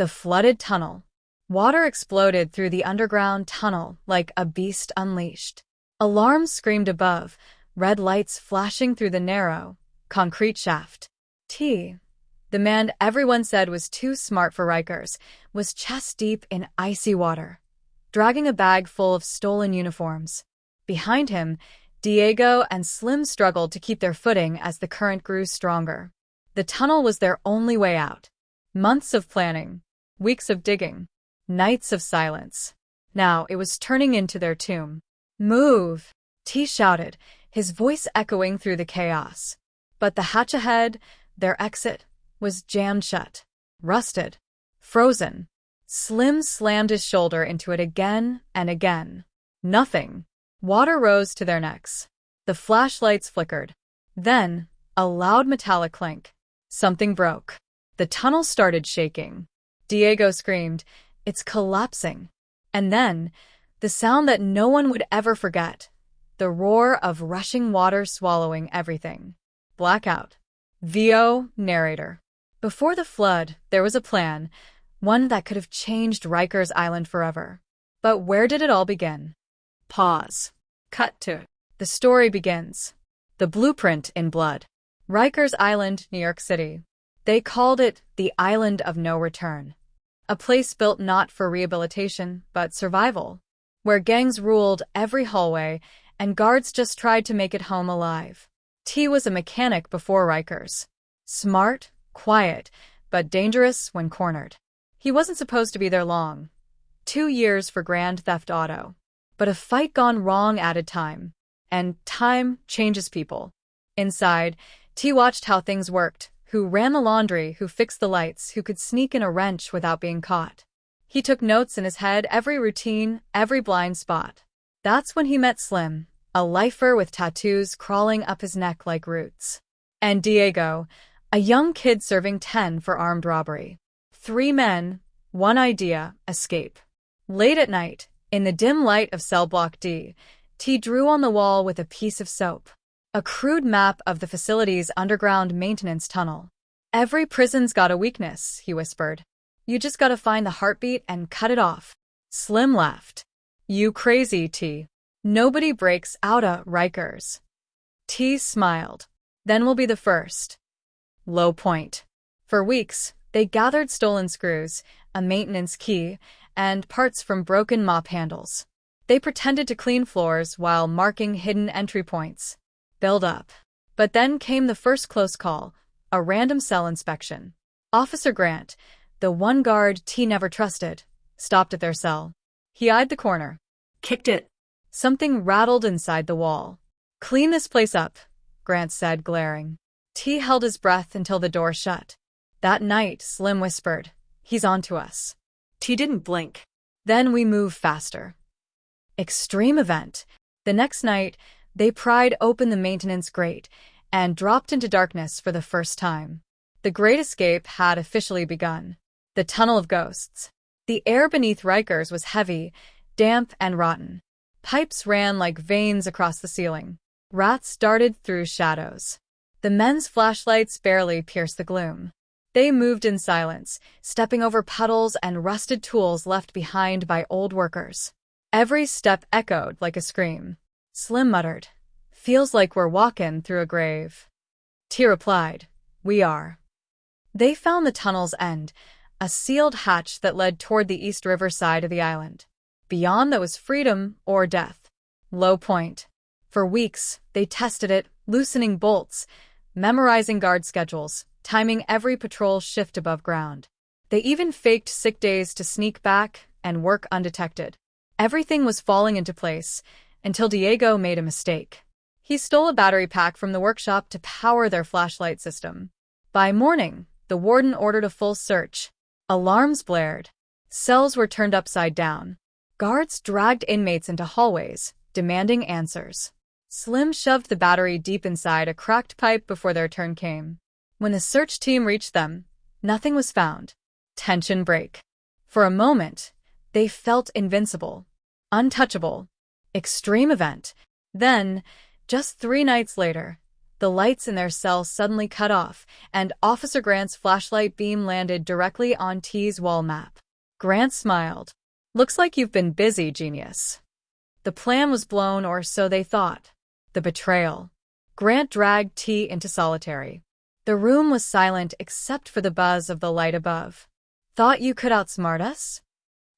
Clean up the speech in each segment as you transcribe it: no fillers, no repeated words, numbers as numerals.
The flooded tunnel. Water exploded through the underground tunnel like a beast unleashed. Alarms screamed above, red lights flashing through the narrow, concrete shaft. T, the man everyone said was too smart for Rikers, was chest-deep in icy water, dragging a bag full of stolen uniforms. Behind him, Diego and Slim struggled to keep their footing as the current grew stronger. The tunnel was their only way out. Months of planning, weeks of digging, nights of silence. Now it was turning into their tomb. "Move!" T shouted, his voice echoing through the chaos. But the hatch ahead, their exit, was jammed shut. Rusted. Frozen. Slim slammed his shoulder into it again and again. Nothing. Water rose to their necks. The flashlights flickered. Then, a loud metallic clink. Something broke. The tunnel started shaking. Diego screamed, "It's collapsing." And then, the sound that no one would ever forget. The roar of rushing water swallowing everything. Blackout. VO narrator. Before the flood, there was a plan, one that could have changed Rikers Island forever. But where did it all begin? Pause. Cut to. The story begins. The blueprint in blood. Rikers Island, New York City. They called it the Island of No Return. A place built not for rehabilitation, but survival, where gangs ruled every hallway and guards just tried to make it home alive. T was a mechanic before Rikers. Smart, quiet, but dangerous when cornered. He wasn't supposed to be there long. 2 years for grand theft auto. But a fight gone wrong added time. And time changes people. Inside, T watched how things worked, who ran the laundry, who fixed the lights, who could sneak in a wrench without being caught. He took notes in his head, every routine, every blind spot. That's when he met Slim, a lifer with tattoos crawling up his neck like roots. And Diego, a young kid serving 10 for armed robbery. 3 men, 1 idea, escape. Late at night, in the dim light of cell block D, T drew on the wall with a piece of soap. A crude map of the facility's underground maintenance tunnel. "Every prison's got a weakness," he whispered. "You just gotta find the heartbeat and cut it off." Slim laughed. "You crazy, T. Nobody breaks outta Rikers." T smiled. "Then we'll be the first." Low point. For weeks, they gathered stolen screws, a maintenance key, and parts from broken mop handles. They pretended to clean floors while marking hidden entry points. Build up. But then came the first close call, a random cell inspection. Officer Grant, the one guard T never trusted, stopped at their cell. He eyed the corner. "Kicked it." Something rattled inside the wall. "Clean this place up," Grant said, glaring. T held his breath until the door shut. That night, Slim whispered, "He's on to us." T didn't blink. "Then we move faster." Extreme event. The next night, they pried open the maintenance grate and dropped into darkness for the first time. The Great Escape had officially begun. The Tunnel of Ghosts. The air beneath Rikers was heavy, damp, and rotten. Pipes ran like veins across the ceiling. Rats darted through shadows. The men's flashlights barely pierced the gloom. They moved in silence, stepping over puddles and rusted tools left behind by old workers. Every step echoed like a scream. Slim muttered, "Feels like we're walking through a grave." T replied, "We are." They found the tunnel's end, a sealed hatch that led toward the East River side of the island. Beyond that was freedom or death. Low point. For weeks, they tested it, loosening bolts, memorizing guard schedules, timing every patrol shift above ground. They even faked sick days to sneak back and work undetected. Everything was falling into place until Diego made a mistake. He stole a battery pack from the workshop to power their flashlight system. By morning, the warden ordered a full search. Alarms blared. Cells were turned upside down. Guards dragged inmates into hallways, demanding answers. Slim shoved the battery deep inside a cracked pipe before their turn came. When the search team reached them, nothing was found. Tension break. For a moment, they felt invincible, untouchable. Extreme event. Then, just 3 nights later, The lights in their cell suddenly cut off, and Officer Grant's flashlight beam landed directly on T's wall map. Grant smiled. "Looks like you've been busy, genius." The plan was blown, or so they thought. The betrayal. Grant dragged T into solitary. The room was silent except for the buzz of the light above. "Thought you could outsmart us?"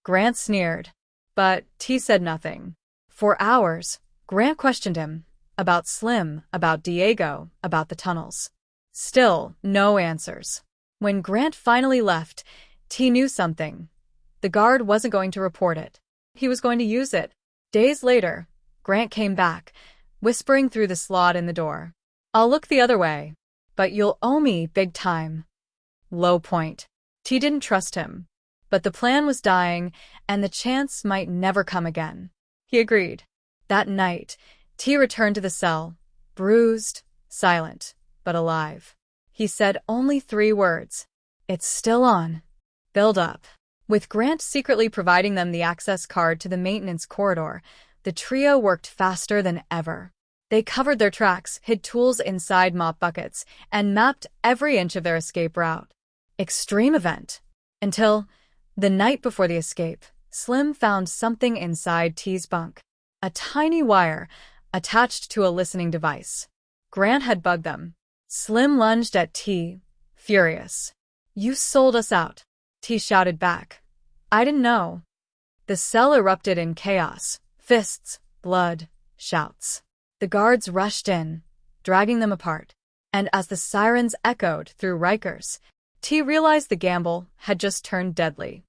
Grant sneered. But T said nothing. For hours, Grant questioned him. About Slim, about Diego, about the tunnels. Still, no answers. When Grant finally left, T knew something. The guard wasn't going to report it. He was going to use it. Days later, Grant came back, whispering through the slot in the door. "I'll look the other way, but you'll owe me big time." Low point. T didn't trust him. But the plan was dying, and the chance might never come again. He agreed. That night, T returned to the cell, bruised, silent, but alive. He said only 3 words. "It's still on." Build up. With Grant secretly providing them the access card to the maintenance corridor, the trio worked faster than ever. They covered their tracks, hid tools inside mop buckets, and mapped every inch of their escape route. Extreme event. Until, the night before the escape, Slim found something inside T's bunk. A tiny wire, attached to a listening device. Grant had bugged them. Slim lunged at T, furious. "You sold us out," T shouted back. "I didn't know." The cell erupted in chaos, fists, blood, shouts. The guards rushed in, dragging them apart. And as the sirens echoed through Rikers, T realized the gamble had just turned deadly.